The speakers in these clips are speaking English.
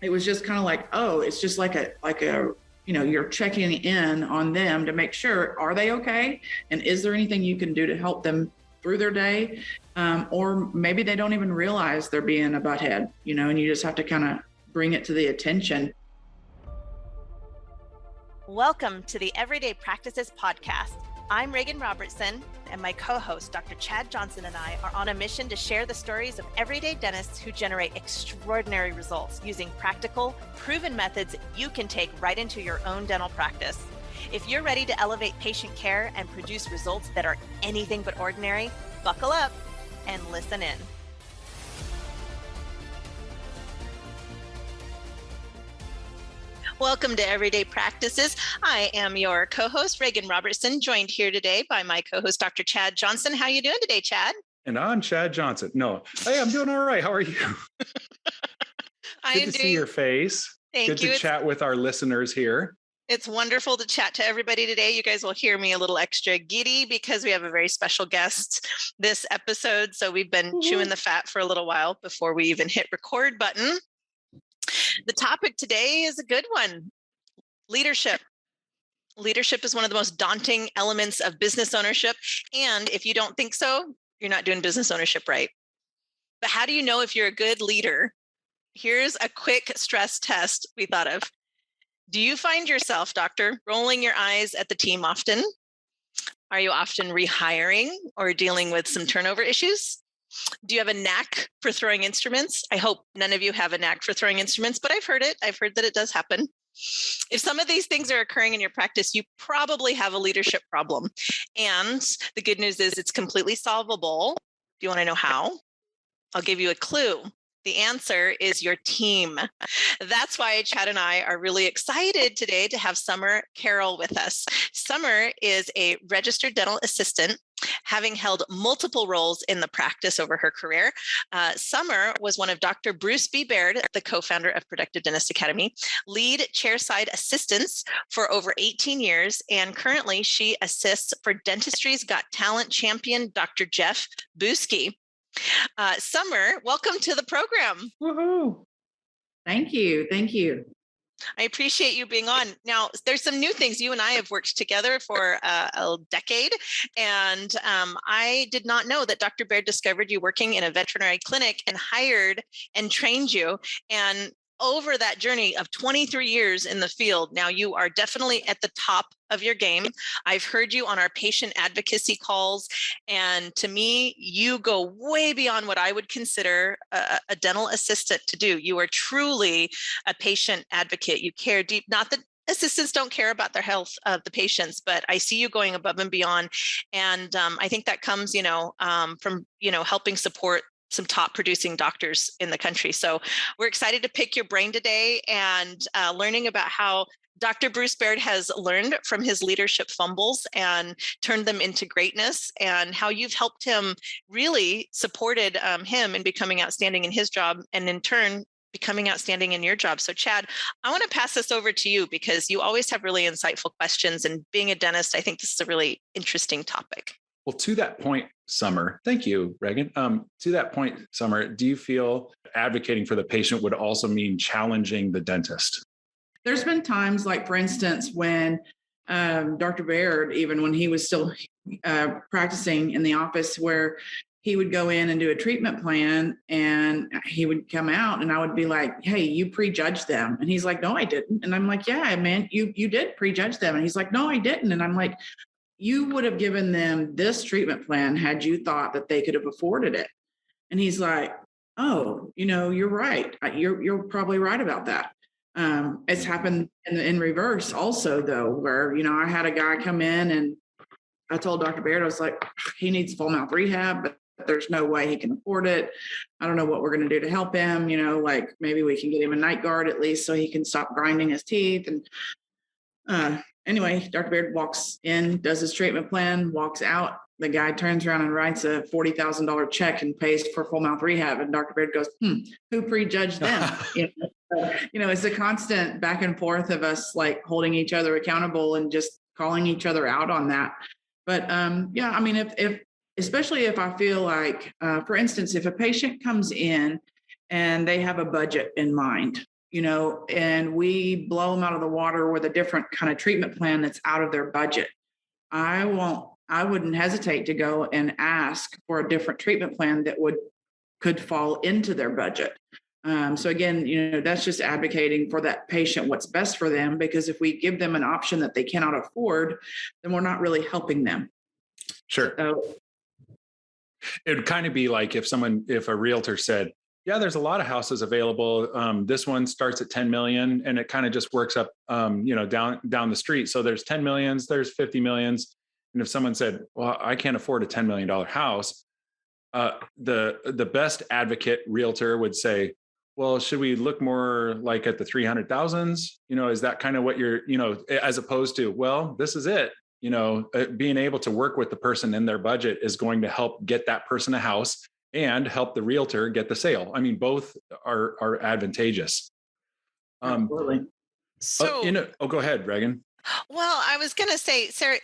it was just kind of like, oh, it's just like a, you're checking in on them to make sure, are they okay? And is there anything you can do to help them through their day? Or maybe they don't even realize they're being a butthead, and you just have to kind of bring it to the attention. Welcome to the Everyday Practices Podcast. I'm Reagan Robertson, and my co-host, Dr. Chad Johnson, and I are on a mission to share the stories of everyday dentists who generate extraordinary results using practical, proven methods you can take right into your own dental practice. If you're ready to elevate patient care and produce results that are anything but ordinary, buckle up and listen in. Welcome to Everyday Practices. I am your co-host, Reagan Robertson, joined here today by my co-host, Dr. Chad Johnson. How are you doing today, Chad? And I'm Chad Johnson. No, hey, I'm doing all right. How are you? Good to see your face. Thank you. Good to chat with our listeners here. It's wonderful to chat to everybody today. You guys will hear me a little extra giddy because we have a very special guest this episode. So we've been chewing the fat for a little while before we even hit record button. The topic today is a good one. Leadership. Leadership is one of the most daunting elements of business ownership. And if you don't think so, you're not doing business ownership right. But how do you know if you're a good leader? Here's a quick stress test we thought of. Do you find yourself, doctor, rolling your eyes at the team often? Are you often rehiring or dealing with some turnover issues? Do you have a knack for throwing instruments? I hope none of you have a knack for throwing instruments, but I've heard it. I've heard that it does happen. If some of these things are occurring in your practice, you probably have a leadership problem. And the good news is it's completely solvable. Do you want to know how? I'll give you a clue. The answer is your team. That's why Chad and I are really excited today to have Sommer Carrol with us. Sommer is a registered dental assistant, having held multiple roles in the practice over her career. Sommer was one of Dr. Bruce B. Baird, the co-founder of Productive Dentist Academy, lead chairside assistants for over 18 years, and currently she assists for Dentistry's Got Talent champion, Dr. Jeff Buski. Sommer, welcome to the program. Woohoo! Thank you. Thank you. I appreciate you being on. Now, there's some new things. You and I have worked together for a decade, and I did not know that Dr. Baird discovered you working in a veterinary clinic and hired and trained you. And over that journey of 23 years in the field, now you are definitely at the top of your game. I've heard you on our patient advocacy calls, and to me, you go way beyond what I would consider a dental assistant to do. You are truly a patient advocate. You care deep, not that assistants don't care about their health of the patients, but I see you going above and beyond. And I think that comes, from, helping support some top producing doctors in the country. So we're excited to pick your brain today and learning about how Dr. Bruce Baird has learned from his leadership fumbles and turned them into greatness, and how you've helped him, really supported him in becoming outstanding in his job, and in turn, becoming outstanding in your job. So Chad, I want to pass this over to you because you always have really insightful questions, and being a dentist, I think this is a really interesting topic. Well, to that point, Sommer, thank you, Reagan. To that point, Sommer, do you feel advocating for the patient would also mean challenging the dentist? There's been times, like, for instance, when Dr. Baird, even when he was still practicing in the office, where he would go in and do a treatment plan, and he would come out and I would be like, hey, you prejudged them. And he's like, no, I didn't. And I'm like, yeah, man, you did prejudge them. And he's like, no, I didn't. And I'm like, you would have given them this treatment plan had you thought that they could have afforded it. And he's like, oh, you're right. You're probably right about that. It's happened in reverse also, though, where, I had a guy come in and I told Dr. Baird, I was like, he needs full mouth rehab, but there's no way he can afford it. I don't know what we're going to do to help him. Like, maybe we can get him a night guard at least so he can stop grinding his teeth. And anyway, Dr. Baird walks in, does his treatment plan, walks out. The guy turns around and writes a $40,000 check and pays for full mouth rehab. And Dr. Baird goes, who prejudged them? It's a constant back and forth of us, like, holding each other accountable and just calling each other out on that. But if especially if I feel like, for instance, if a patient comes in and they have a budget in mind, and we blow them out of the water with a different kind of treatment plan that's out of their budget. I wouldn't hesitate to go and ask for a different treatment plan that could fall into their budget. So again, that's just advocating for that patient what's best for them, because if we give them an option that they cannot afford, then we're not really helping them. Sure. So, it would kind of be like if a realtor said, yeah, there's a lot of houses available. This one starts at 10 million and it kind of just works up, down the street. So there's 10 millions, there's 50 millions. And if someone said, well, I can't afford a $10 million house, the best advocate realtor would say, well, should we look more like at the 300,000s? Is that kind of what you're, as opposed to, well, this is it. Being able to work with the person in their budget is going to help get that person a house and help the realtor get the sale. I mean, both are advantageous. absolutely. So, go ahead, Reagan. well, I was going to say, Sarah,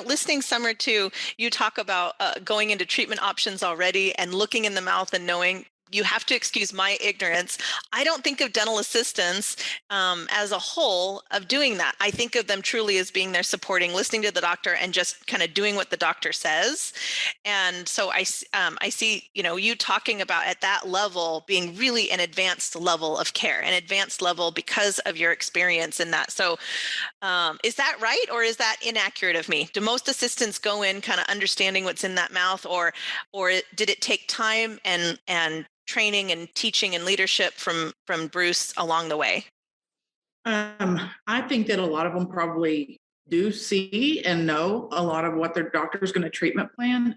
listening Summer to you talk about going into treatment options already and looking in the mouth and knowing, you have to excuse my ignorance. I don't think of dental assistants as a whole of doing that. I think of them truly as being there supporting, listening to the doctor and just kind of doing what the doctor says. And so I see, you talking about at that level being really an advanced level of care, an advanced level because of your experience in that. So is that right? Or is that inaccurate of me? Do most assistants go in kind of understanding what's in that mouth, or did it take time and training and teaching and leadership from Bruce along the way? I think that a lot of them probably do see and know a lot of what their doctor is going to treatment plan,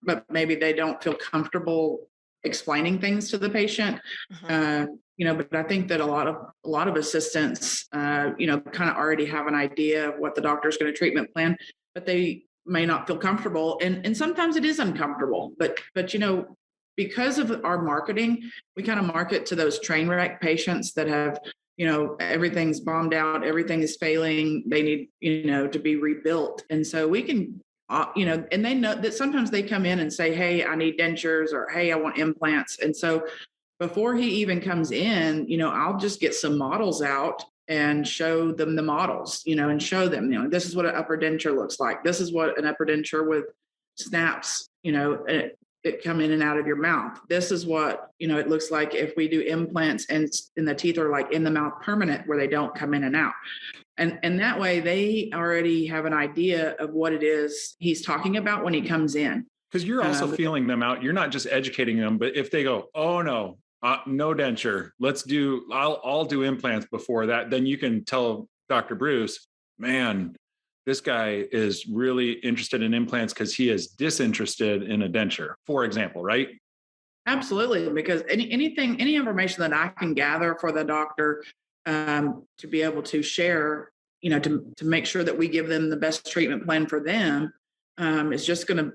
but maybe they don't feel comfortable explaining things to the patient. But I think that a lot of assistants, kind of already have an idea of what the doctor is going to treatment plan, but they may not feel comfortable, and sometimes it is uncomfortable. But because of our marketing, we kind of market to those train wreck patients that have, everything's bombed out, everything is failing, they need, to be rebuilt. And so we can, and they know that sometimes they come in and say, hey, I need dentures, or hey, I want implants. And so before he even comes in, I'll just get some models out and show them the models, and show them, this is what an upper denture looks like. This is what an upper denture with snaps, that come in and out of your mouth. This is what, it looks like if we do implants and the teeth are like in the mouth permanent, where they don't come in and out. And that way they already have an idea of what it is he's talking about when he comes in. Because you're also feeling them out. You're not just educating them, but if they go, oh no, no denture, I'll do implants before that, then you can tell Dr. Bruce, man, this guy is really interested in implants because he is disinterested in a denture, for example, right? Absolutely, because any information that I can gather for the doctor to be able to share, to make sure that we give them the best treatment plan for them, is just going to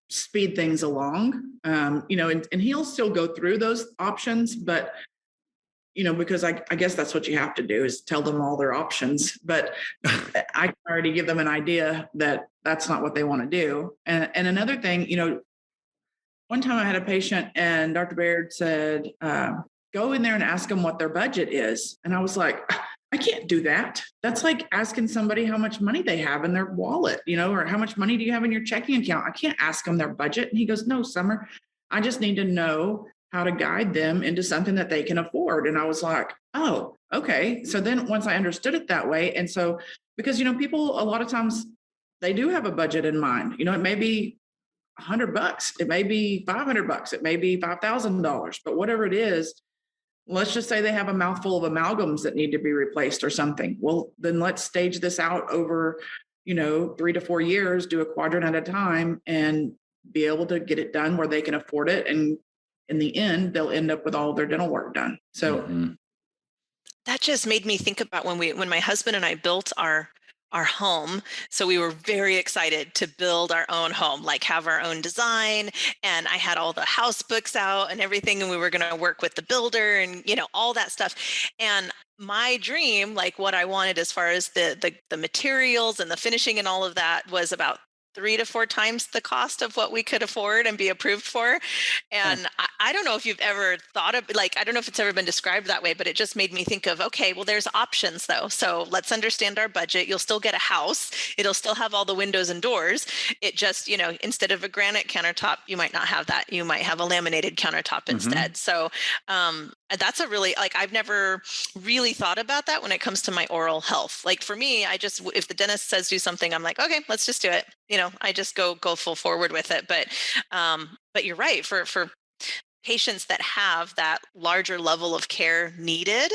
speed things along. And he'll still go through those options, but because I guess that's what you have to do, is tell them all their options. But I can already give them an idea that that's not what they want to do. And another thing, one time I had a patient and Dr. Baird said, go in there and ask them what their budget is. And I was like, I can't do that. That's like asking somebody how much money they have in their wallet, or how much money do you have in your checking account? I can't ask them their budget. And he goes, no, Summer, I just need to know how to guide them into something that they can afford. And I was like, oh, okay. So then once I understood it that way, and so, because, people, a lot of times they do have a budget in mind, it may be $100, it may be $500, it may be $5,000, but whatever it is, let's just say they have a mouthful of amalgams that need to be replaced or something. Well, then let's stage this out over, 3 to 4 years, do a quadrant at a time, and be able to get it done where they can afford it. And in the end, they'll end up with all their dental work done. So that just made me think about when my husband and I built our home. So we were very excited to build our own home, like have our own design. And I had all the house books out and everything. And we were going to work with the builder and, all that stuff. And my dream, like what I wanted as far as the materials and the finishing and all of that, was about 3 to 4 times the cost of what we could afford and be approved for. And I don't know if you've ever thought of, like, I don't know if it's ever been described that way, but it just made me think of, okay, well, there's options though. So let's understand our budget. You'll still get a house. It'll still have all the windows and doors. It just, instead of a granite countertop, you might not have that. You might have a laminated countertop instead. So that's a really, like, I've never really thought about that when it comes to my oral health. Like for me, if the dentist says do something, I'm like, okay, let's just do it. I just go full forward with it. But you're right, for patients that have that larger level of care needed,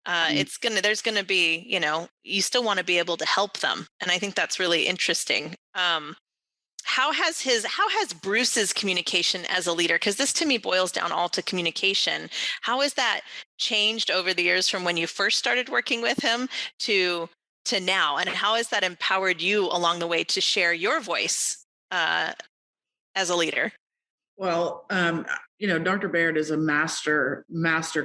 there's gonna be, you still want to be able to help them. And I think that's really interesting. How has Bruce's communication as a leader, because this to me boils down all to communication, how has that changed over the years from when you first started working with him to now, and how has that empowered you along the way to share your voice as a leader? Well, Dr. Baird is a master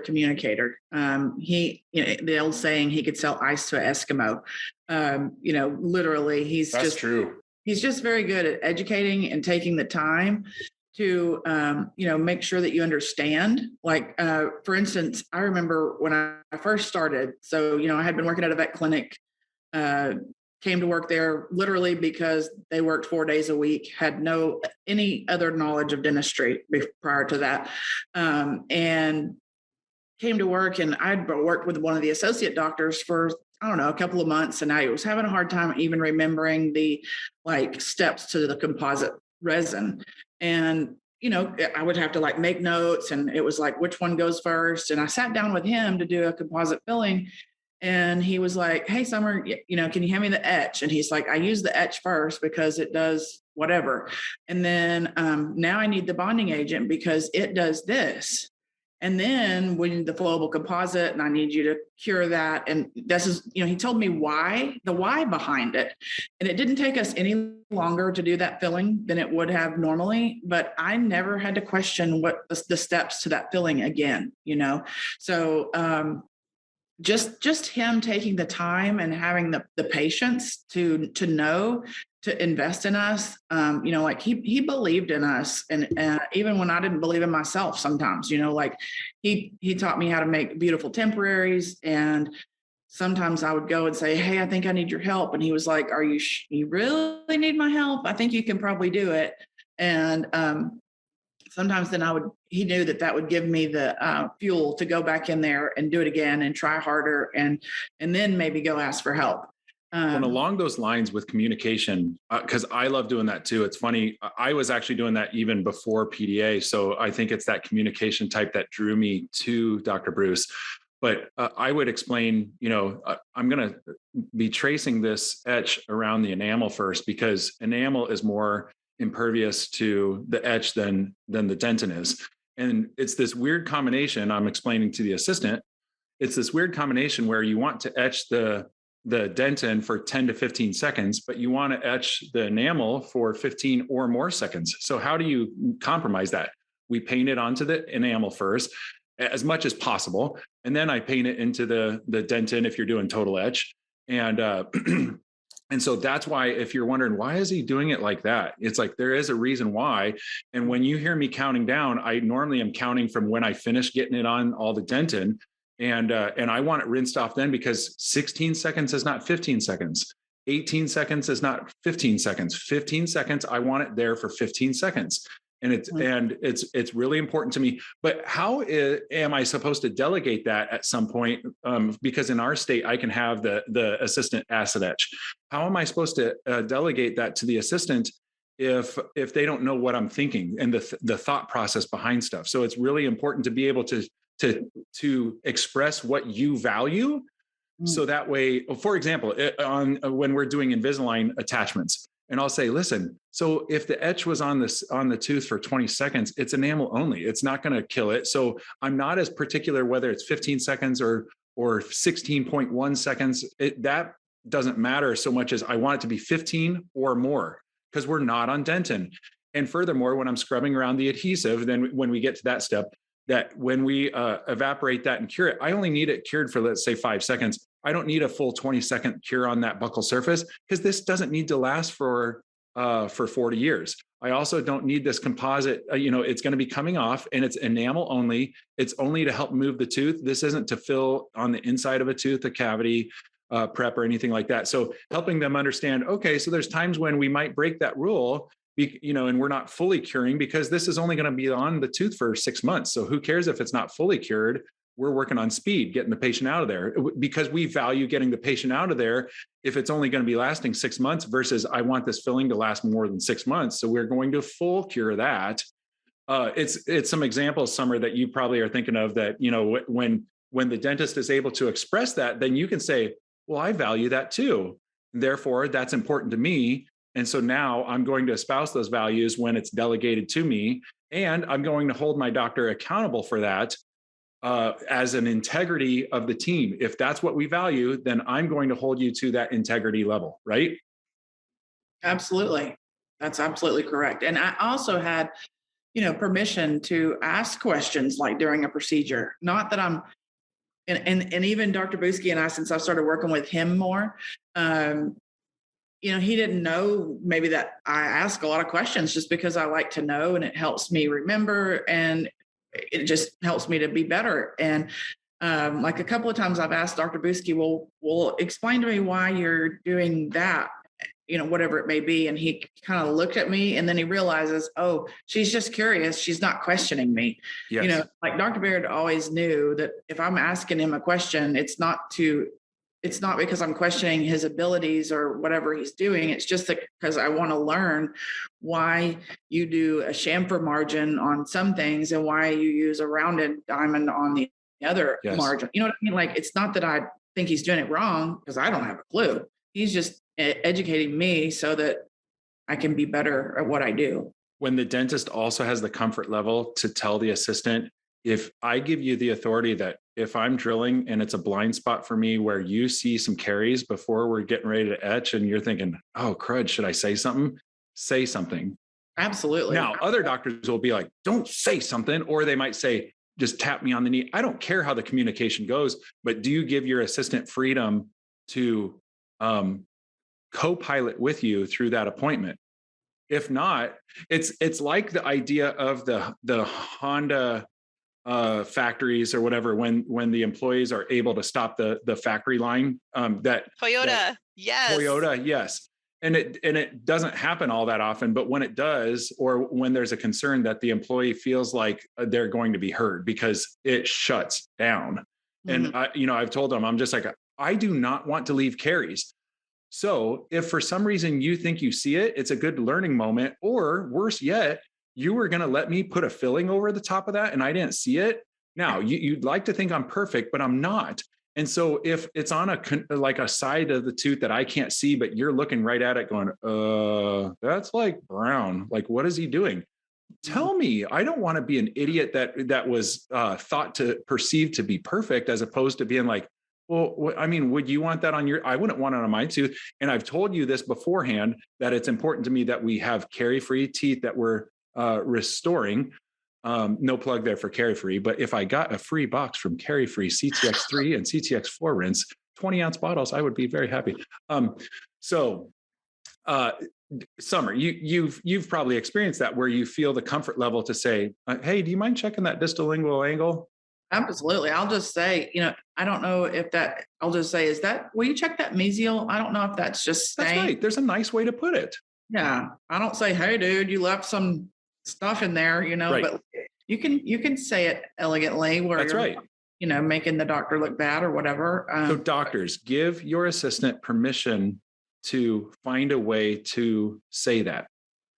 communicator. The old saying, he could sell ice to an Eskimo. Literally, That's true. He's just very good at educating and taking the time to, make sure that you understand. Like, for instance, I remember when I first started, so, I had been working at a vet clinic, came to work there literally because they worked 4 days a week, had any other knowledge of dentistry prior to that. And came to work, and I'd worked with one of the associate doctors for, I don't know, a couple of months, and I was having a hard time even remembering the steps to the composite resin. And I would have to make notes, and it was like, which one goes first? And I sat down with him to do a composite filling, and he was like, hey, Sommer, can you hand me the etch? And he's like, I use the etch first because it does whatever. And then now I need the bonding agent because it does this. And then we need the flowable composite, and I need you to cure that. And this is, he told me the why behind it. And it didn't take us any longer to do that filling than it would have normally, but I never had to question what the steps to that filling again, So just him taking the time and having the patience to know, to invest in us. He believed in us, and even when I didn't believe in myself sometimes, he taught me how to make beautiful temporaries. And sometimes I would go and say, hey, I think I need your help. And he was like, are you really need my help? I think you can probably do it. And sometimes then he knew that would give me the fuel to go back in there and do it again and try harder, and then maybe go ask for help. And along those lines with communication, because I love doing that too. It's funny. I was actually doing that even before PDA. So I think it's that communication type that drew me to Dr. Bruce. But I would explain, I'm going to be tracing this etch around the enamel first, because enamel is more impervious to the etch than the dentin is. And it's this weird combination I'm explaining to the assistant. It's this weird combination where you want to etch the dentin for 10 to 15 seconds, but you want to etch the enamel for 15 or more seconds. So how do you compromise that? We paint it onto the enamel first as much as possible. And then I paint it into the dentin if you're doing total etch. And and so that's why, if you're wondering, why is he doing it like that? It's like, there is a reason why. And when you hear me counting down, I normally am counting from when I finish getting it on all the dentin. And I want it rinsed off then, because 16 seconds is not 15 seconds. 18 seconds is not 15 seconds. 15 seconds, I want it there for 15 seconds. And it's really important to me. But how am I supposed to delegate that at some point? Because in our state, I can have the assistant acid etch. How am I supposed to delegate that to the assistant if they don't know what I'm thinking and the thought process behind stuff? So it's really important to be able to express what you value. So that way, for example, when we're doing Invisalign attachments, and I'll say, listen, so if the etch was on the tooth for 20 seconds, it's enamel only. It's not going to kill it. So I'm not as particular whether it's 15 seconds or 16.1 seconds. That doesn't matter so much as I want it to be 15 or more, because we're not on dentin. And furthermore, when I'm scrubbing around the adhesive, then when we get to that step, that when we evaporate that and cure it, I only need it cured for, let's say, 5 seconds. I don't need a full 20-second cure on that buccal surface, because this doesn't need to last for for 40 years. I also don't need this composite, it's going to be coming off and it's enamel only. It's only to help move the tooth. This isn't to fill on the inside of a tooth, a cavity, prep or anything like that. So helping them understand, okay, so there's times when we might break that rule, and we're not fully curing because this is only going to be on the tooth for 6 months. So who cares if it's not fully cured? We're working on speed, getting the patient out of there because we value getting the patient out of there if it's only going to be lasting 6 months versus I want this filling to last more than 6 months. So we're going to full cure that. It's some examples, Sommer, that you probably are thinking of that, when the dentist is able to express that, then you can say, well, I value that too. Therefore, that's important to me. And so now I'm going to espouse those values when it's delegated to me. And I'm going to hold my doctor accountable for that as an integrity of the team. If that's what we value, then I'm going to hold you to that integrity level, right? Absolutely. That's absolutely correct. And I also had, permission to ask questions like during a procedure. Not that I'm, and even Dr. Busky and I, since I started working with him more, he didn't know maybe that I ask a lot of questions just because I like to know, and it helps me remember, and it just helps me to be better. And like a couple of times I've asked Dr. Busky, well, explain to me why you're doing that, whatever it may be. And he kind of looked at me and then he realizes, oh, she's just curious. She's not questioning me. Yes. Like Dr. Baird always knew that if I'm asking him a question, it's not because I'm questioning his abilities or whatever he's doing. It's just because I want to learn why you do a chamfer margin on some things and why you use a rounded diamond on the other margin. You know what I mean? Like, it's not that I think he's doing it wrong because I don't have a clue. He's just educating me so that I can be better at what I do. When the dentist also has the comfort level to tell the assistant, if I give you the authority that if I'm drilling and it's a blind spot for me where you see some caries before we're getting ready to etch and you're thinking, oh, crud, should I say something? Say something. Absolutely. Now, other doctors will be like, don't say something, or they might say, just tap me on the knee. I don't care how the communication goes, but do you give your assistant freedom to co-pilot with you through that appointment? If not, it's like the idea of the Honda factories or whatever, when the employees are able to stop the factory line, that Toyota. Yes. Toyota. Yes. And it doesn't happen all that often, but when it does, or when there's a concern that the employee feels like they're going to be heard because it shuts down. Mm-hmm. And I've told them, I'm just like, I do not want to leave caries. So if for some reason you think you see it, it's a good learning moment, or worse yet, you were going to let me put a filling over the top of that and I didn't see it. Now you'd like to think I'm perfect, but I'm not. And so if it's on a side of the tooth that I can't see, but you're looking right at it going, that's like brown. Like, what is he doing? Tell me. I don't want to be an idiot that was perceived to be perfect, as opposed to being like, well, I mean, would you want that on I wouldn't want it on my tooth. And I've told you this beforehand, that it's important to me that we have carie-free teeth that we're restoring. No plug there for carie-free, but if I got a free box from carie-free CTX3 and CTX4 rinse, 20-ounce bottles, I would be very happy. Sommer, you've probably experienced that, where you feel the comfort level to say, hey, do you mind checking that distal lingual angle? Absolutely. I'll just say, I don't know if I'll just say, will you check that mesial? I don't know if that's just staying. That's right. There's a nice way to put it. Yeah. I don't say, hey, dude, you left some stuff in there, right. But you can say it elegantly where that's right. Making the doctor look bad or whatever. So doctors, give your assistant permission to find a way to say that.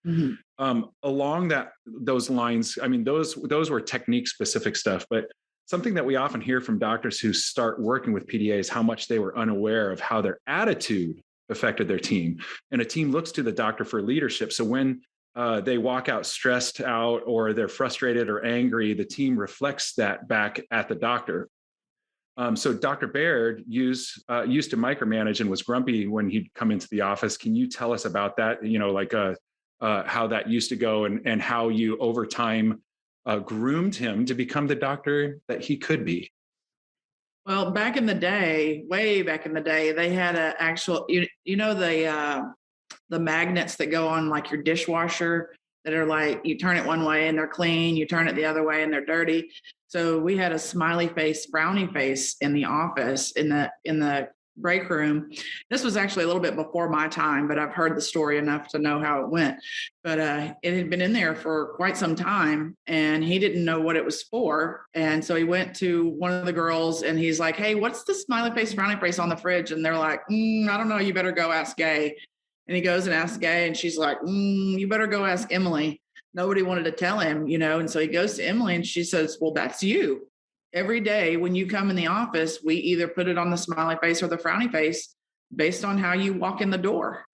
Mm-hmm. Along those lines, I mean, those were technique specific stuff, but something that we often hear from doctors who start working with PDA is how much they were unaware of how their attitude affected their team. And a team looks to the doctor for leadership. So when they walk out stressed out, or they're frustrated or angry, the team reflects that back at the doctor. So Dr. Baird used to micromanage and was grumpy when he'd come into the office. Can you tell us about that? How that used to go, and how you over time groomed him to become the doctor that he could be? Well, way back in the day, they had an actual, the the magnets that go on like your dishwasher that are like, you turn it one way and they're clean, you turn it the other way and they're dirty. So we had a smiley face, frowny face in the office, in the break room. This was actually a little bit before my time, but I've heard the story enough to know how it went. But it had been in there for quite some time and he didn't know what it was for. And so he went to one of the girls and he's like, hey, what's the smiley face, frowny face on the fridge? And they're like, I don't know. You better go ask Gay. And he goes and asks Gay and she's like, you better go ask Emily. Nobody wanted to tell him, And so he goes to Emily and she says, well, that's you. Every day when you come in the office, we either put it on the smiley face or the frowny face based on how you walk in the door.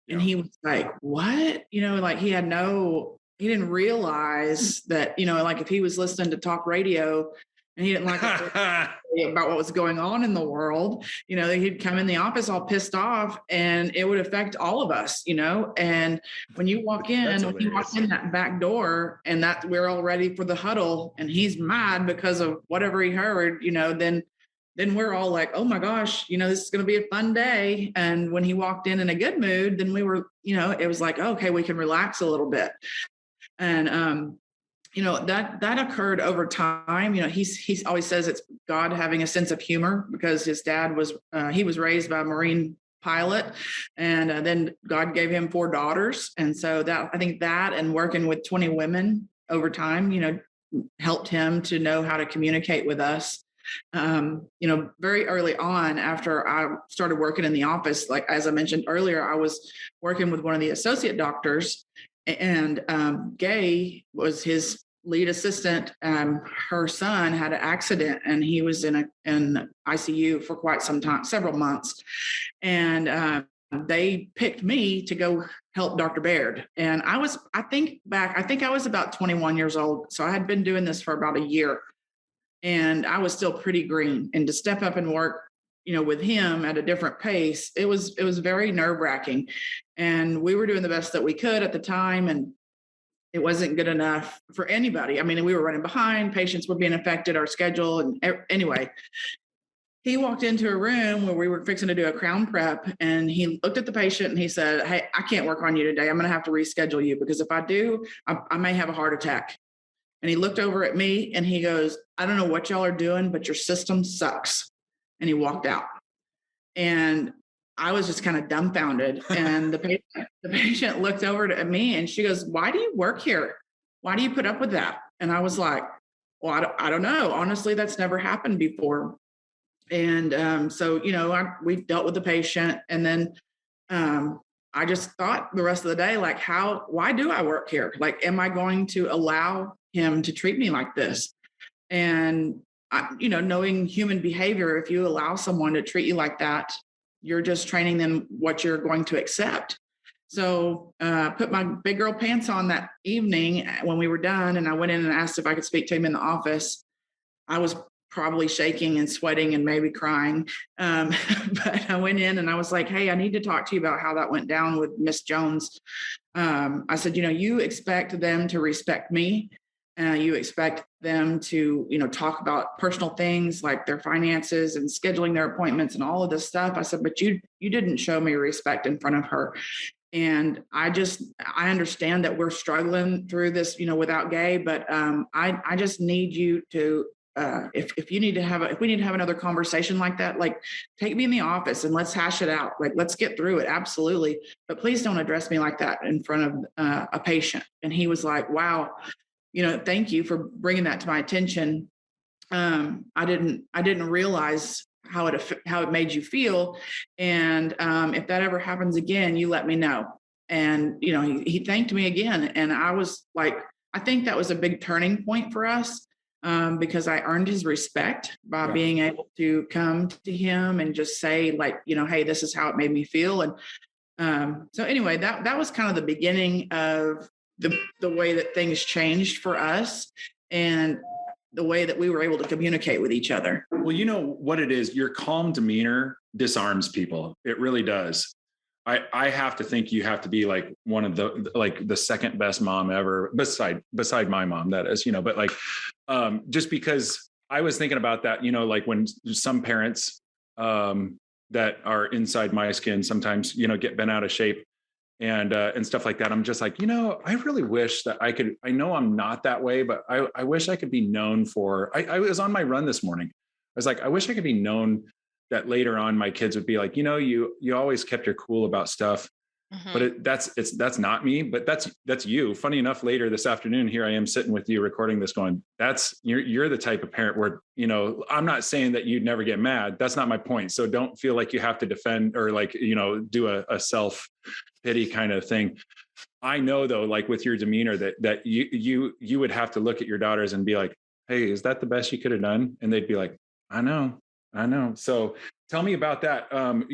And he was like, what? Like he didn't realize that, like if he was listening to talk radio and he didn't like about what was going on in the world, he'd come in the office all pissed off and it would affect all of us, and when you walk in, that back door and that we're all ready for the huddle and he's mad because of whatever he heard, then we're all like, oh my gosh, this is going to be a fun day. And when he walked in a good mood, then we were, it was like, okay, we can relax a little bit. And, that occurred over time. He's always says it's God having a sense of humor because his dad he was raised by a Marine pilot and then God gave him 4 daughters. And so I think that and working with 20 women over time, helped him to know how to communicate with us. Very early on after I started working in the office, like, as I mentioned earlier, I was working with one of the associate doctors and Gay was his lead assistant. Her son had an accident and he was in ICU for quite some time, several months. And they picked me to go help Dr. Baird. And I think I was about 21 years old. So I had been doing this for about a year and I was still pretty green. And to step up and work, with him at a different pace, it was very nerve-wracking. And we were doing the best that we could at the time. And it wasn't good enough for anybody. I mean, we were running behind, patients were being affected, our schedule. And anyway, he walked into a room where we were fixing to do a crown prep and he looked at the patient and he said, hey, I can't work on you today. I'm going to have to reschedule you because if I do, I may have a heart attack. And he looked over at me and he goes, I don't know what y'all are doing, but your system sucks. And he walked out. And I was just kind of dumbfounded. And the patient looked over at me and she goes, why do you work here? Why do you put up with that? And I was like, well, I don't know. Honestly, that's never happened before. And so, we dealt with the patient. And then I just thought the rest of the day, like, why do I work here? Like, am I going to allow him to treat me like this? And, knowing human behavior, if you allow someone to treat you like that, you're just training them what you're going to accept. So put my big girl pants on that evening when we were done. And I went in and asked if I could speak to him in the office. I was probably shaking and sweating and maybe crying. But I went in and I was like, hey, I need to talk to you about how that went down with Miss Jones. I said, you expect them to respect me. You expect them to, talk about personal things like their finances and scheduling their appointments and all of this stuff. I said, but you didn't show me respect in front of her. And I understand that we're struggling through this, without Gay, but I just need you to, if we need to have another conversation like that, like take me in the office and let's hash it out. Like, let's get through it. Absolutely. But please don't address me like that in front of a patient. And he was like, wow, thank you for bringing that to my attention. I didn't realize how it made you feel. And if that ever happens again, you let me know. And, he thanked me again. And I was like, I think that was a big turning point for us because I earned his respect by being able to come to him and just say like, hey, this is how it made me feel. And so anyway, that was kind of the beginning of the way that things changed for us and the way that we were able to communicate with each other. Well, you know what it is, your calm demeanor disarms people. It really does. I have to think you have to be like one of the second best mom ever beside my mom, that is, but like, just because I was thinking about that, like when some parents, that are inside my skin sometimes, get bent out of shape. and stuff like that. I'm just like, I really wish that I know I'm not that way, but I wish I could be known for, I was on my run this morning. I was like, I wish I could be known that later on my kids would be like, you always kept your cool about stuff. But that's not me, but that's you. Funny enough, later this afternoon, here I am sitting with you recording this going, you're the type of parent where, I'm not saying that you'd never get mad. That's not my point. So don't feel like you have to defend or like, do a self pity kind of thing. I know though, like with your demeanor that you would have to look at your daughters and be like, hey, is that the best you could have done? And they'd be like, I know. So tell me about that. When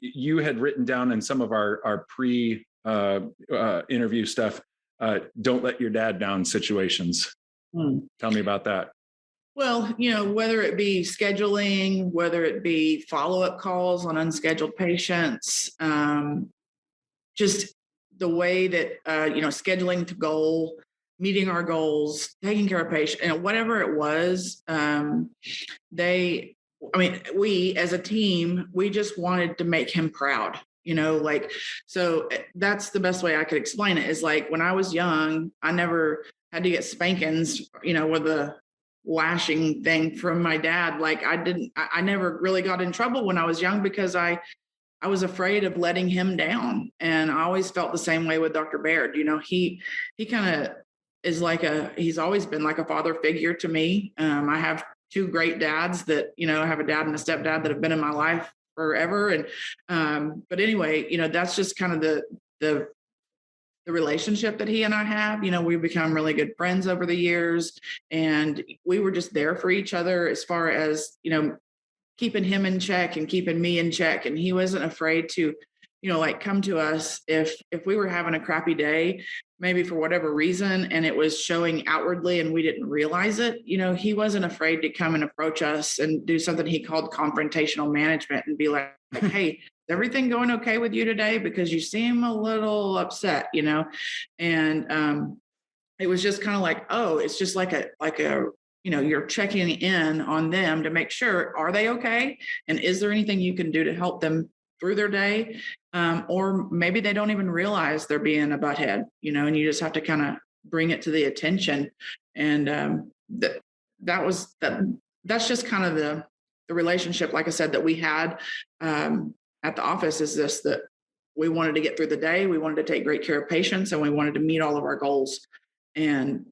you had written down in some of our pre interview stuff, don't let your dad down situations. Tell me about that. Well, whether it be scheduling, whether it be follow-up calls on unscheduled patients, just the way that, scheduling to goal, meeting our goals, taking care of patients, and whatever it was, we as a team, we just wanted to make him proud, so that's the best way I could explain it is like when I was young, I never had to get spankings, with a lashing thing from my dad. Like I never really got in trouble when I was young because I was afraid of letting him down. And I always felt the same way with Dr. Baird. He kind of is he's always been like a father figure to me. I have two great dads that, I have a dad and a stepdad that have been in my life forever. And, but anyway, that's just kind of the relationship that he and I have. We've become really good friends over the years, and we were just there for each other as far as, keeping him in check and keeping me in check. And he wasn't afraid to, come to us if we were having a crappy day, maybe for whatever reason, and it was showing outwardly and we didn't realize it. He wasn't afraid to come and approach us and do something he called confrontational management and be like, hey, is everything going okay with you today? Because you seem a little upset, and it was just kind of like, oh, it's just like a you're checking in on them to make sure, are they okay? And is there anything you can do to help them through their day? Or maybe they don't even realize they're being a butthead, and you just have to kind of bring it to the attention. And that's just kind of the relationship, like I said, that we had at the office is this, that we wanted to get through the day. We wanted to take great care of patients, and we wanted to meet all of our goals. And,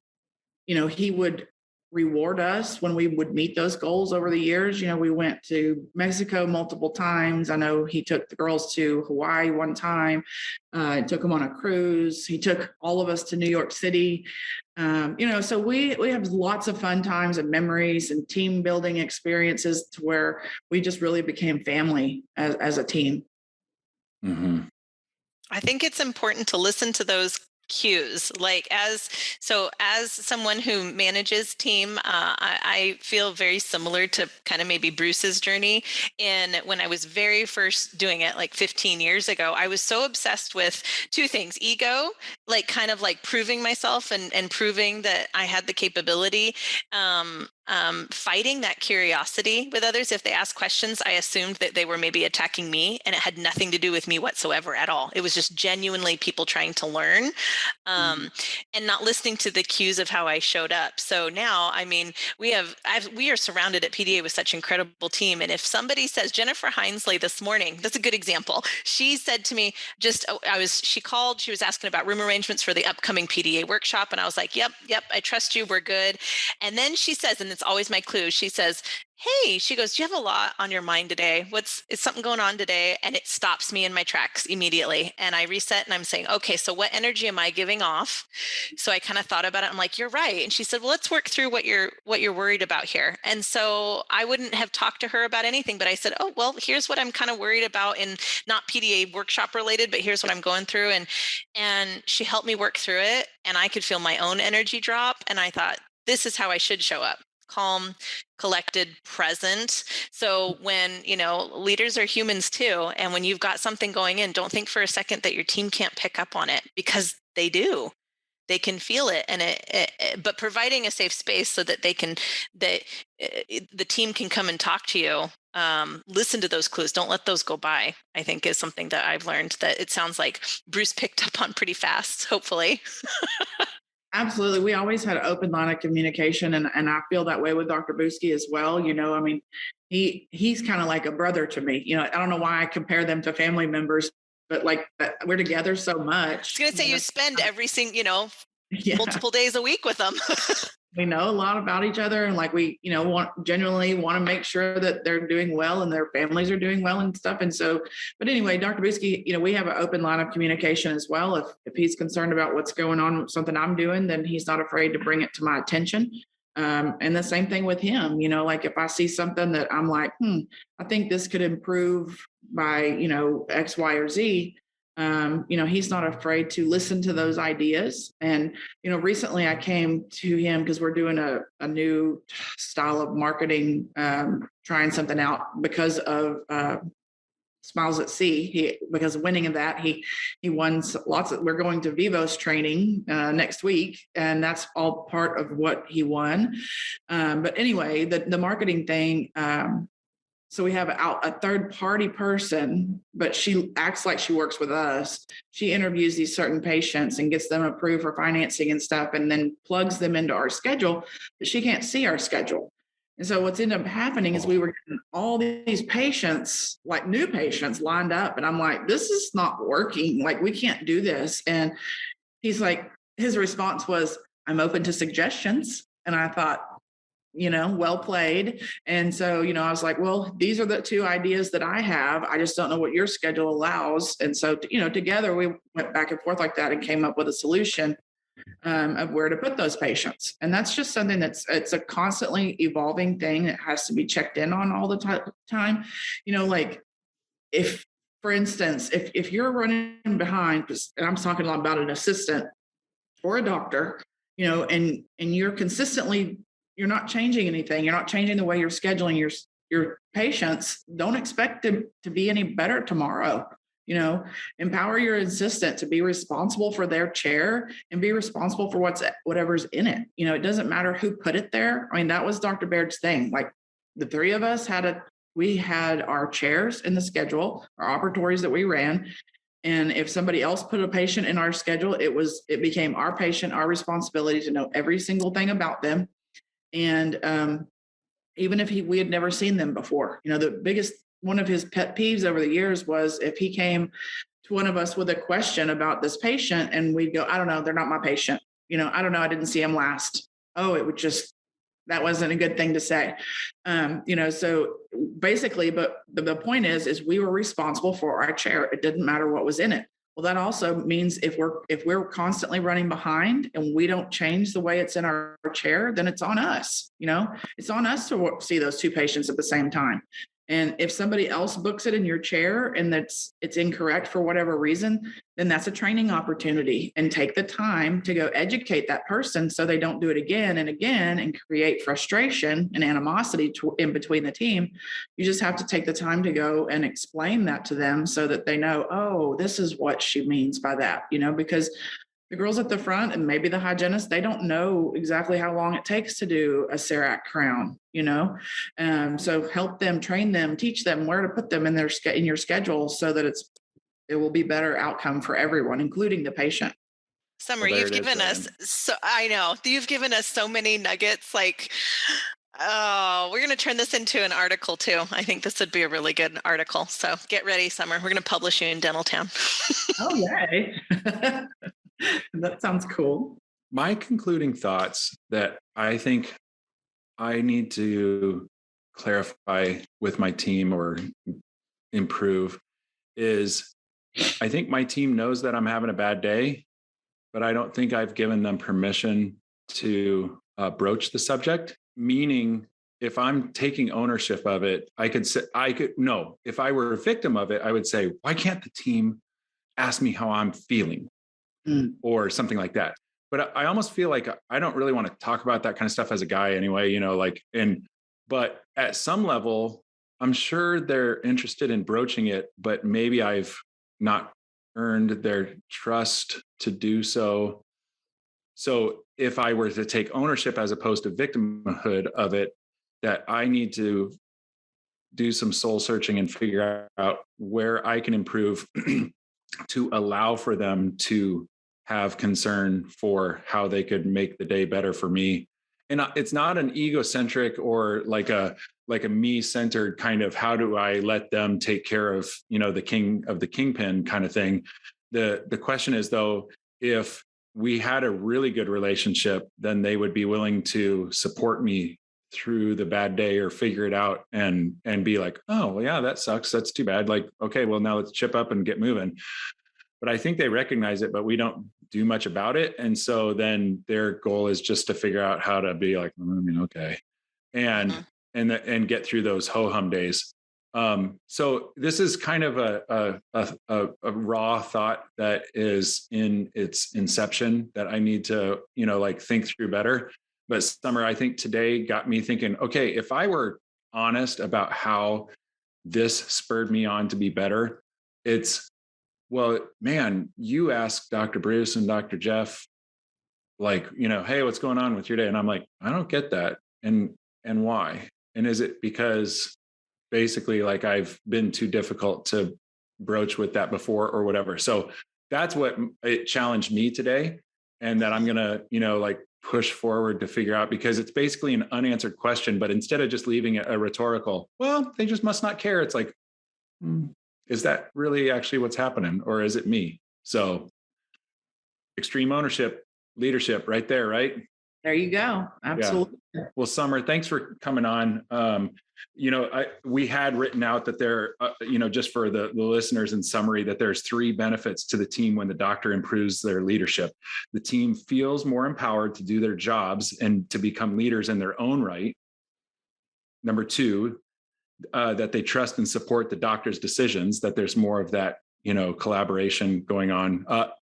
he would reward us when we would meet those goals over the years. We went to Mexico multiple times. I know he took the girls to Hawaii one time, took them on a cruise. He took all of us to New York City. So we have lots of fun times and memories and team building experiences to where we just really became family as a team. Mm-hmm. I think it's important to listen to those cues. As someone who manages team, I feel very similar to kind of maybe Bruce's journey. And when I was very first doing it, like 15 years ago, I was so obsessed with two things: ego, kind of proving myself and proving that I had the capability. Fighting that curiosity with others. If they asked questions, I assumed that they were maybe attacking me, and it had nothing to do with me whatsoever at all. It was just genuinely people trying to learn, and not listening to the cues of how I showed up. So now, we are surrounded at PDA with such incredible team. And if somebody says, Jennifer Hinesley this morning, that's a good example. She said to me, she called, she was asking about room arrangements for the upcoming PDA workshop. And I was like, yep, I trust you, we're good. And then she says, and it's always my clue, she says, hey, she goes, do you have a lot on your mind today? Is something going on today? And it stops me in my tracks immediately. And I reset and I'm saying, okay, so what energy am I giving off? So I kind of thought about it. I'm like, you're right. And she said, well, let's work through what you're worried about here. And so I wouldn't have talked to her about anything, but I said, oh, well, here's what I'm kind of worried about, and not PDA workshop related, but here's what I'm going through. And she helped me work through it, and I could feel my own energy drop. And I thought, this is how I should show up: calm, collected, present. So when, leaders are humans too. And when you've got something going in, don't think for a second that your team can't pick up on it, because they do. they can feel it, and but providing a safe space so that that the team can come and talk to you, listen to those clues, don't let those go by, I think is something that I've learned that it sounds like Bruce picked up on pretty fast, hopefully. Absolutely. We always had an open line of communication, and I feel that way with Dr. Buski as well. I mean, he's kind of like a brother to me. I don't know why I compare them to family members, but like we're together so much. I was going to say, you spend every single, Yeah. multiple days a week with them. We know a lot about each other, and like we genuinely want to make sure that they're doing well and their families are doing well and stuff. And so, but anyway, Dr. Buski, we have an open line of communication as well. If he's concerned about what's going on with something I'm doing, then he's not afraid to bring it to my attention. And the same thing with him. Like if I see something that I'm like, I think this could improve by X, Y, or Z. He's not afraid to listen to those ideas. And, recently I came to him because we're doing a new style of marketing, trying something out because of Smiles at Sea. Because of winning of that, he won lots of, we're going to Vivos training next week, and that's all part of what he won. But anyway, the marketing thing, so we have a third party person, but she acts like she works with us. She interviews these certain patients and gets them approved for financing and stuff, and then plugs them into our schedule, but she can't see our schedule. And so what's ended up happening is we were getting all these patients, like new patients lined up. And I'm like, this is not working. Like, we can't do this. And he's like, his response was, I'm open to suggestions. And I thought, well played. And so, I was like, well, these are the two ideas that I have. I just don't know what your schedule allows. And so, together we went back and forth like that and came up with a solution of where to put those patients. And that's just something it's a constantly evolving thing that has to be checked in on all the time. Like if, for instance, if you're running behind, and I'm talking a lot about an assistant or a doctor, and you're not changing anything. You're not changing the way you're scheduling your patients. Don't expect them to be any better tomorrow. Empower your assistant to be responsible for their chair and be responsible for whatever's in it. It doesn't matter who put it there. I mean, that was Dr. Baird's thing. Like the three of us we had our chairs in the schedule, our operatories that we ran. And if somebody else put a patient in our schedule, it became our patient, our responsibility to know every single thing about them. And even if we had never seen them before, one of his pet peeves over the years was if he came to one of us with a question about this patient and we'd go, I don't know, they're not my patient. I don't know, I didn't see him last. Oh, that wasn't a good thing to say. So basically, but the point is we were responsible for our chair. It didn't matter what was in it. Well, that also means if we're constantly running behind and we don't change the way it's in our chair, then it's on us. It's on us to see those two patients at the same time. And if somebody else books it in your chair and it's incorrect for whatever reason, then that's a training opportunity, and take the time to go educate that person so they don't do it again and again and create frustration and animosity in between the team. You just have to take the time to go and explain that to them so that they know, oh, this is what she means by that, because the girls at the front and maybe the hygienist, they don't know exactly how long it takes to do a CERAC crown, so help them, train them, teach them where to put them in your schedule so that it will be better outcome for everyone, including the patient. Sommer, you've given us so many nuggets. Like, oh, we're going to turn this into an article too. I think this would be a really good article. So get ready, Sommer. We're going to publish you in Dental Town. Oh, yay. That sounds cool. My concluding thoughts that I think I need to clarify with my team or improve is I think my team knows that I'm having a bad day, but I don't think I've given them permission to broach the subject. Meaning, if I'm taking ownership of it, if I were a victim of it, I would say, why can't the team ask me how I'm feeling? Or something like that. But I almost feel like I don't really want to talk about that kind of stuff as a guy anyway, but at some level, I'm sure they're interested in broaching it, but maybe I've not earned their trust to do so. So if I were to take ownership as opposed to victimhood of it, that I need to do some soul searching and figure out where I can improve to allow for them to have concern for how they could make the day better for me. And it's not an egocentric or like a me centered kind of how do I let them take care of, the king of the kingpin kind of thing. The question is though, if we had a really good relationship, then they would be willing to support me through the bad day or figure it out and be like, oh well, yeah, that sucks, that's too bad, like, okay, well now let's chip up and get moving. But I think they recognize it, but we don't do much about it. And so then their goal is just to figure out how to be like, okay, and Mhm. and get through those ho hum days. So this is kind of a raw thought that is in its inception that I need to like think through better. But Summer, I think today got me thinking. Okay, if I were honest about how this spurred me on to be better, it's well, man, you ask Dr. Bruce and Dr. Jeff, like, hey, what's going on with your day? And I'm like, I don't get that. And why? And is it because basically like I've been too difficult to broach with that before or whatever? So that's what it challenged me today. And that I'm gonna, like push forward to figure out, because it's basically an unanswered question, but instead of just leaving it a rhetorical, well, they just must not care. It's like, is that really actually what's happening, or is it me? So extreme ownership, leadership right there, right? There you go. Yeah. Absolutely. Well, Summer, thanks for coming on. We had written out that there, just for the listeners in summary, that there's 3 benefits to the team when the doctor improves their leadership. The team feels more empowered to do their jobs and to become leaders in their own right. Number 2, that they trust and support the doctor's decisions, that there's more of that, collaboration going on.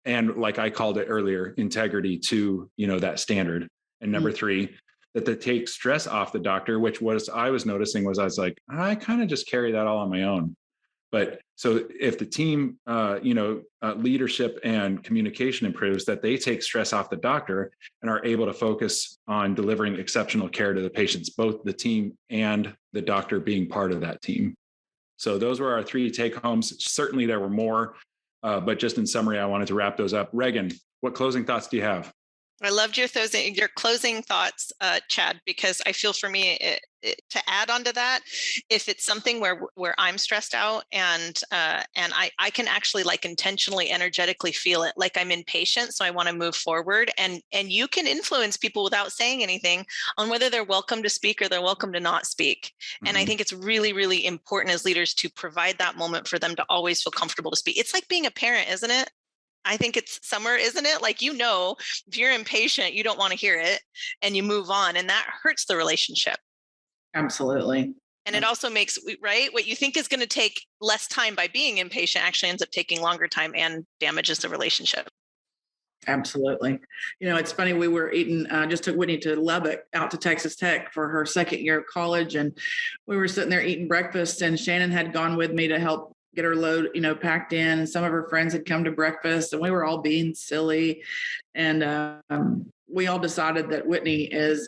And like I called it earlier, integrity to, that standard. And number 3, that they take stress off the doctor, which was I was noticing was I was like, I kind of just carry that all on my own. But so if the team, leadership and communication improves, that they take stress off the doctor and are able to focus on delivering exceptional care to the patients, both the team and the doctor being part of that team. So those were our 3 take homes. Certainly there were more, but just in summary, I wanted to wrap those up. Reagan, what closing thoughts do you have? I loved your closing thoughts, Chad, because I feel for me to add on to that, if it's something where I'm stressed out and I can actually like intentionally, energetically feel it, like I'm impatient, so I want to move forward, and you can influence people without saying anything on whether they're welcome to speak or they're welcome to not speak. And I think it's really, really important as leaders to provide that moment for them to always feel comfortable to speak. It's like being a parent, isn't it? I think it's Summer, isn't it? Like, if you're impatient, you don't want to hear it and you move on, and that hurts the relationship. Absolutely. And it also makes, right, what you think is going to take less time by being impatient actually ends up taking longer time and damages the relationship. Absolutely. It's funny. We were eating, just took Whitney to Lubbock out to Texas Tech for her second year of college. And we were sitting there eating breakfast, and Shannon had gone with me to help get her load, packed in. And some of her friends had come to breakfast, and we were all being silly. And we all decided that Whitney is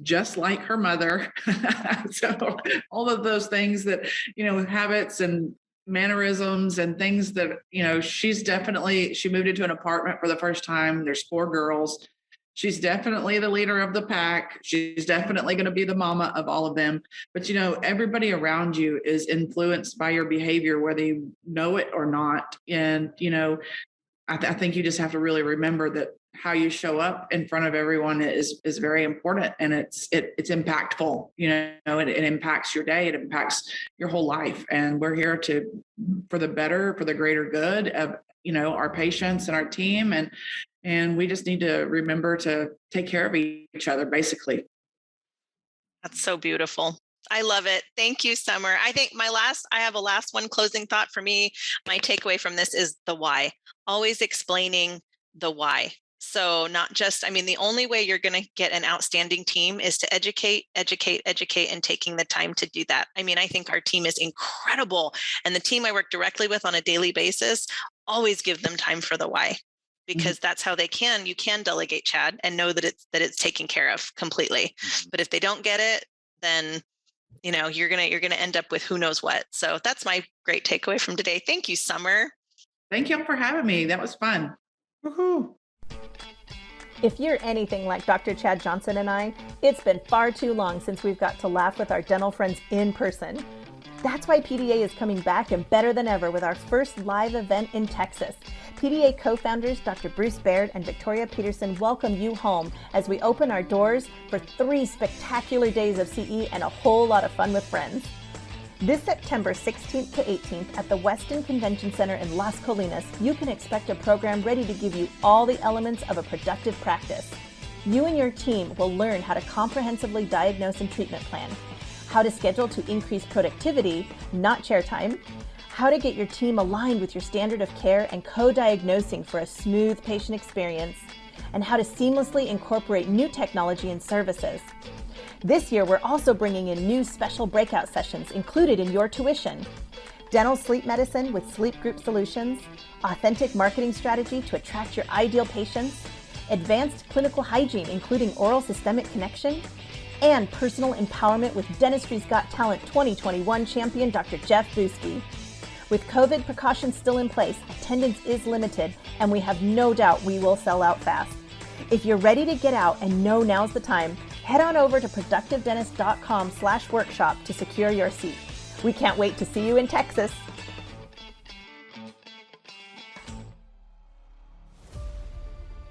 just like her mother. So all of those things that, habits and mannerisms and things that, she moved into an apartment for the first time. There's 4 girls. She's definitely the leader of the pack. She's definitely going to be the mama of all of them. But, everybody around you is influenced by your behavior, whether you know it or not. And, I think you just have to really remember that how you show up in front of everyone is very important, and it's impactful. It impacts your day. It impacts your whole life. And we're here for the better, for the greater good of, our patients and our team. And we just need to remember to take care of each other, basically. That's so beautiful. I love it. Thank you, Summer. I think I have a last one closing thought for me. My takeaway from this is the why, always explaining the why. So the only way you're going to get an outstanding team is to educate, and taking the time to do that. I think our team is incredible. And the team I work directly with on a daily basis, always give them time for the why. because that's how you can delegate, Chad, and know that it's taken care of completely. But if they don't get it, then you're gonna end up with who knows what. So that's my great takeaway from today. Thank you, Sommer. Thank you for having me. That was fun. Woohoo. If you're anything like Dr. Chad Johnson and I, it's been far too long since we've got to laugh with our dental friends in person. That's why PDA is coming back and better than ever with our first live event in Texas. PDA co-founders Dr. Bruce Baird and Victoria Peterson welcome you home as we open our doors for 3 spectacular days of CE and a whole lot of fun with friends. This September 16th to 18th at the Westin Convention Center in Las Colinas, you can expect a program ready to give you all the elements of a productive practice. You and your team will learn how to comprehensively diagnose and treatment plan, how to schedule to increase productivity, not chair time, how to get your team aligned with your standard of care and co-diagnosing for a smooth patient experience, and how to seamlessly incorporate new technology and services. This year, we're also bringing in new special breakout sessions included in your tuition. Dental sleep medicine with sleep group solutions, authentic marketing strategy to attract your ideal patients, advanced clinical hygiene including oral systemic connection, and personal empowerment with Dentistry's Got Talent 2021 champion Dr. Jeff Buski. With COVID precautions still in place, attendance is limited, and we have no doubt we will sell out fast. If you're ready to get out and know now's the time, head on over to productivedentist.com/workshop to secure your seat. We can't wait to see you in Texas.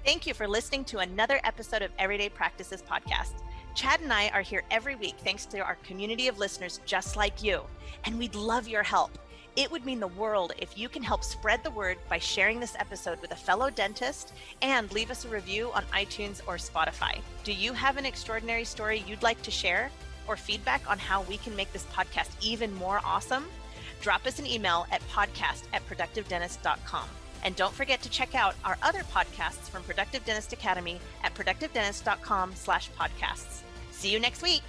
Thank you for listening to another episode of Everyday Practices Podcast. Chad and I are here every week thanks to our community of listeners just like you, and we'd love your help. It would mean the world if you can help spread the word by sharing this episode with a fellow dentist and leave us a review on iTunes or Spotify. Do you have an extraordinary story you'd like to share or feedback on how we can make this podcast even more awesome? Drop us an email at podcast@productivedentist.com. And don't forget to check out our other podcasts from Productive Dentist Academy at productivedentist.com/podcasts. See you next week.